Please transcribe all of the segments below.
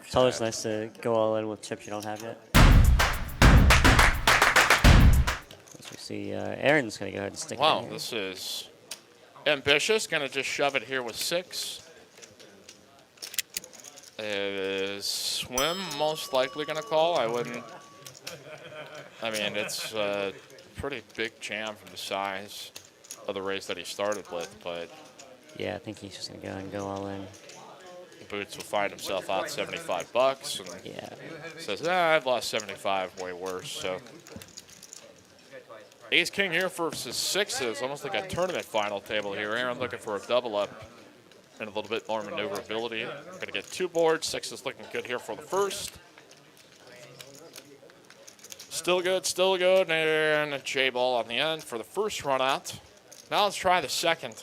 It's always nice to go all in with chips you don't have yet. As we see, Aaron's going to go ahead and stick it in Wow, here. this is ambitious. Going to just shove it here with 6. Is Swim most likely going to call? I wouldn't. I mean, it's a pretty big jam from the size of the raise that he started with, but Yeah, I think he's just going to go and go all in. Boots will find himself out $75 and Yeah. says, I've lost 75, way worse. So Ace King here versus 6s, almost like a tournament final table here. Aaron looking for a double up and a little bit more maneuverability. We're going to get 2 boards. 6s looking good here for the first. Still good, and a J ball on the end for the first run out. Now let's try the second.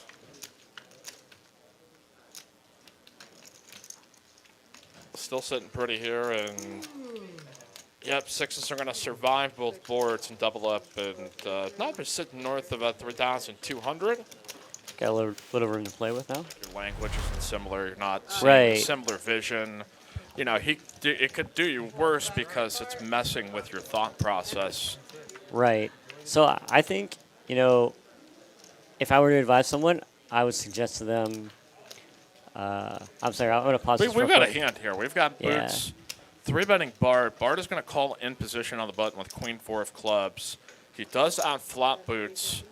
Still sitting pretty here, and yep, 6s are going to survive both boards and double up, and now they're sitting north of 3,200. Got a little room to play with now. Your language isn't similar. You're not seeing similar vision. You know, it could do you worse because it's messing with your thought process. Right. So I think, you know, if I were to advise someone, I would suggest to them. I'm sorry, I'm going to pause this We've real got quick. a hand here. We've got Boots 3-betting Bart. Bart is going to call in position on the button with Queen 4 of clubs. He does outflop Boots.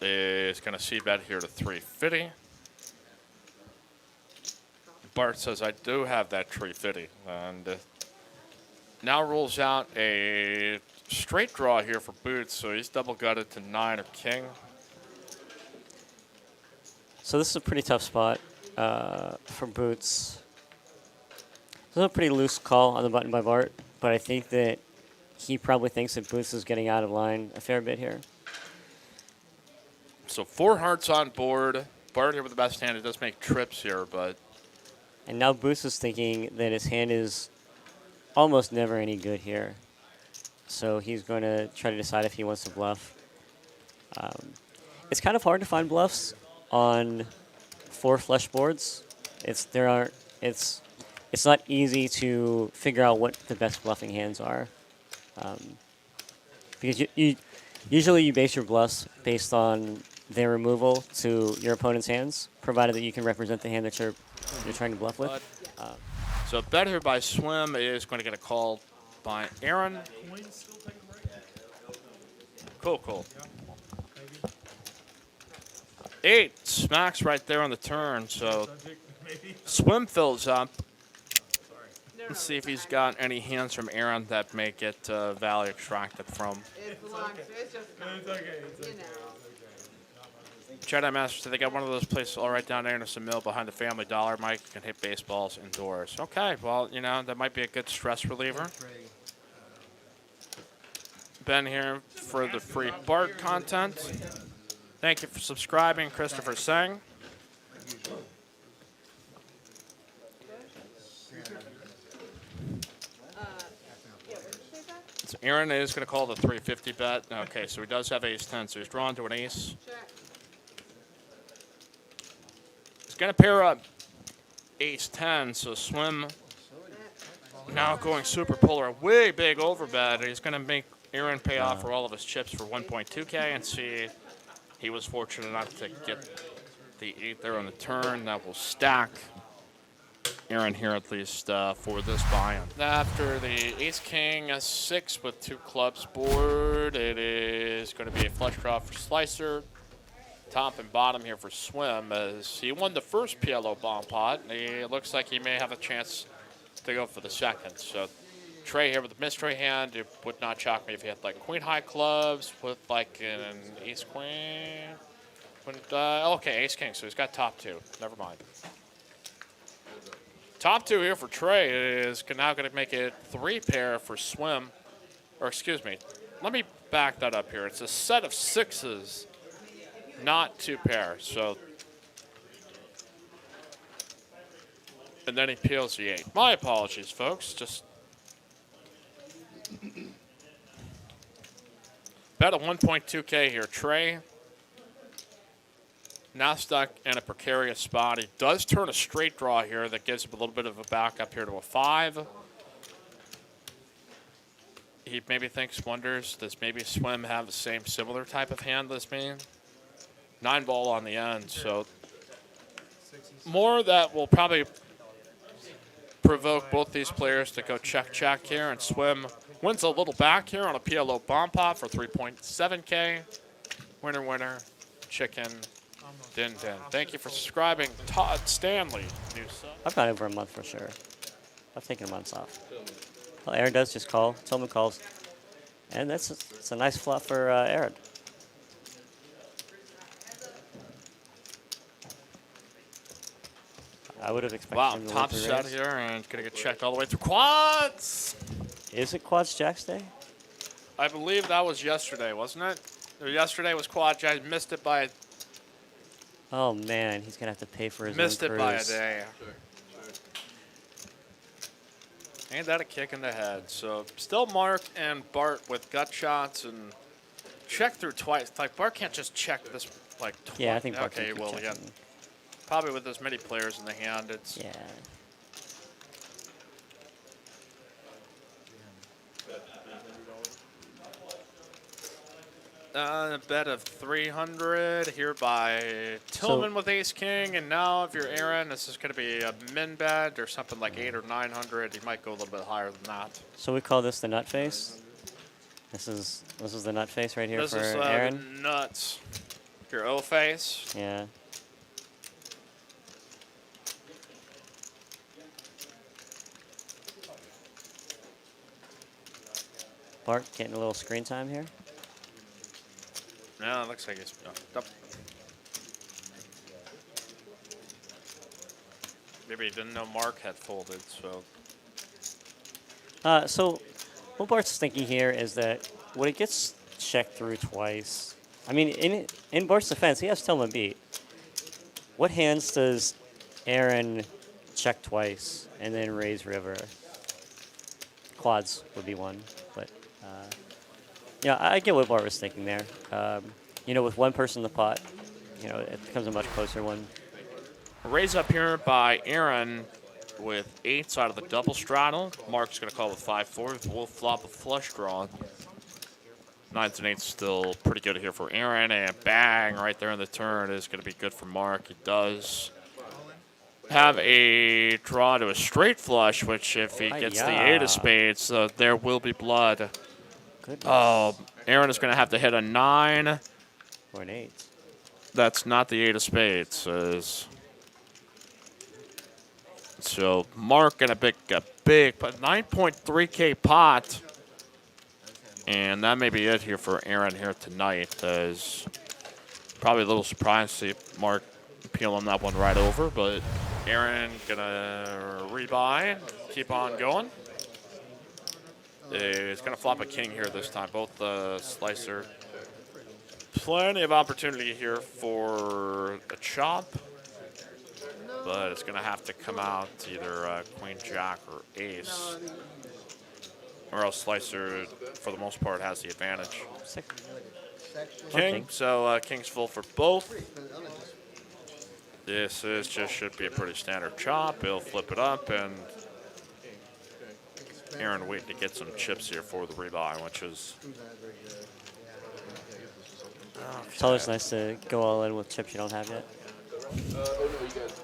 Is going to c-bet here to 350. Bart says, I do have that 350. And now rules out a straight draw here for Boots, so he's double-gutted to 9 of king. So this is a pretty tough spot for Boots. This is a pretty loose call on the button by Bart, but I think that he probably thinks that Boots is getting out of line a fair bit here. So 4 hearts on board. Bart here with the best hand. It does make trips here, but... And now Boots is thinking that his hand is almost never any good here. So he's going to try to decide if he wants to bluff. It's kind of hard to find bluffs on 4 flush boards. It's not easy to figure out what the best bluffing hands are. Because usually you base your bluffs based on their removal to your opponent's hands, provided that you can represent the hand that you're trying to bluff with. So bet here by Swim is going to get a call by Aaron. Cool. 8 smacks right there on the turn, so Swim fills up. Let's see if he's got any hands from Aaron that may get value extracted from. It's long, so it's just, you know. Jedi Master said they got one of those places all right down there in the mill behind the Family Dollar. Mike can hit baseballs indoors. Okay, well, you know, that might be a good stress reliever. Ben here for the free Bart content. Thank you for subscribing, Christopher Singh. So Aaron is going to call the 350 bet. Okay, so he does have ace-10, so he's drawn to an ace. He's going to pair up ace-10, so Swim now going super polar, way big overbet. He's going to make Aaron pay off for all of his chips for 1.2K and see he was fortunate enough to get the 8 there on the turn. That will stack Aaron here at least for this buy-in. After the ace-king, a 6 with 2 clubs board, it is going to be a flush draw for Slicer. Top and bottom here for Swim as he won the first PLO bomb pot. It looks like he may have a chance to go for the second. So Trey here with the mystery hand. It would not shock me if he had like queen high clubs with like an ace queen. Okay, ace king, so he's got top 2. Never mind. Top 2 here for Trey is now going to make it 3 pair for Swim. Or excuse me, let me back that up here. It's a set of 6s, not 2 pairs. So, and then he peels the 8. My apologies, folks. Just bet a 1.2K here. Trey now stuck in a precarious spot. He does turn a straight draw here that gives him a little bit of a backup here to a 5. He maybe wonders, does maybe Swim have the same similar type of hand as me? 9 ball on the end, so more that will probably provoke both these players to go check here, and Swim wins a little back here on a PLO bomb pot for 3.7K. Winner, winner, chicken, din. Thank you for subscribing, Todd Stanley. New sub. I've gone over a month for sure. I've taken months off. Well, Aaron does just call. Tillman calls. And it's a nice flop for Aaron. I would have expected Wow, him to top win through set raise. here, and gonna get checked all the way through quads. Is it quads jacks day? I believe that was yesterday, wasn't it? Or yesterday was quad jack. Missed it by Oh man, he's gonna have to pay for his missed own it by a cruise. day. Ain't that a kick in the head? So still Mark and Bart with gut shots and check through twice. Like Bart can't just check this like twice. Yeah, I think Bart okay. can keep Well, yeah, checking. probably with as many players in the hand, it's Yeah. a bet of 300 here by Tillman with Ace King, and now if you're Aaron, this is going to be a min bet or something like 800 or 900. He might go a little bit higher than that. So we call this the nut face. This is the nut face right here This for is Aaron. nuts. Your O face. Yeah. Bart getting a little screen time here. Yeah, it looks like it's up. Maybe he didn't know Mark had folded, so. So what Bart's thinking here is that when it gets checked through twice, I mean, in Bart's defense, he has Tillman beat. What hands does Aaron check twice and then raise river? Quads would be one, but yeah, I get what Bart was thinking there. You know, with one person in the pot, you know, it becomes a much closer one. Raise up here by Aaron with 8s out of the double straddle. Mark's going to call with 5-4. We'll flop a flush draw. 9s and 8s still pretty good here for Aaron. And bang, right there in the turn is going to be good for Mark. He does have a draw to a straight flush, which if he gets the 8 of spades, there will be blood. Goodness. Oh, Aaron is going to have to hit a 9. Or an 8. That's not the 8 of spades. So Mark gonna pick a big 9.3K pot, and that may be it here for Aaron here tonight. Is probably a little surprised to see Mark peeling that one right over, but Aaron gonna rebuy, keep on going. He's gonna flop a king here this time. Both slicer. Plenty of opportunity here for a chop, but it's going to have to come out either queen, jack, or ace, or else slicer, for the most part, has the advantage. Sick. King, so king's full for both. This should be a pretty standard chop. He'll flip it up, and Aaron waiting to get some chips here for the rebuy, which is. It's always nice to go all in with chips you don't have yet. Oh no, you guys.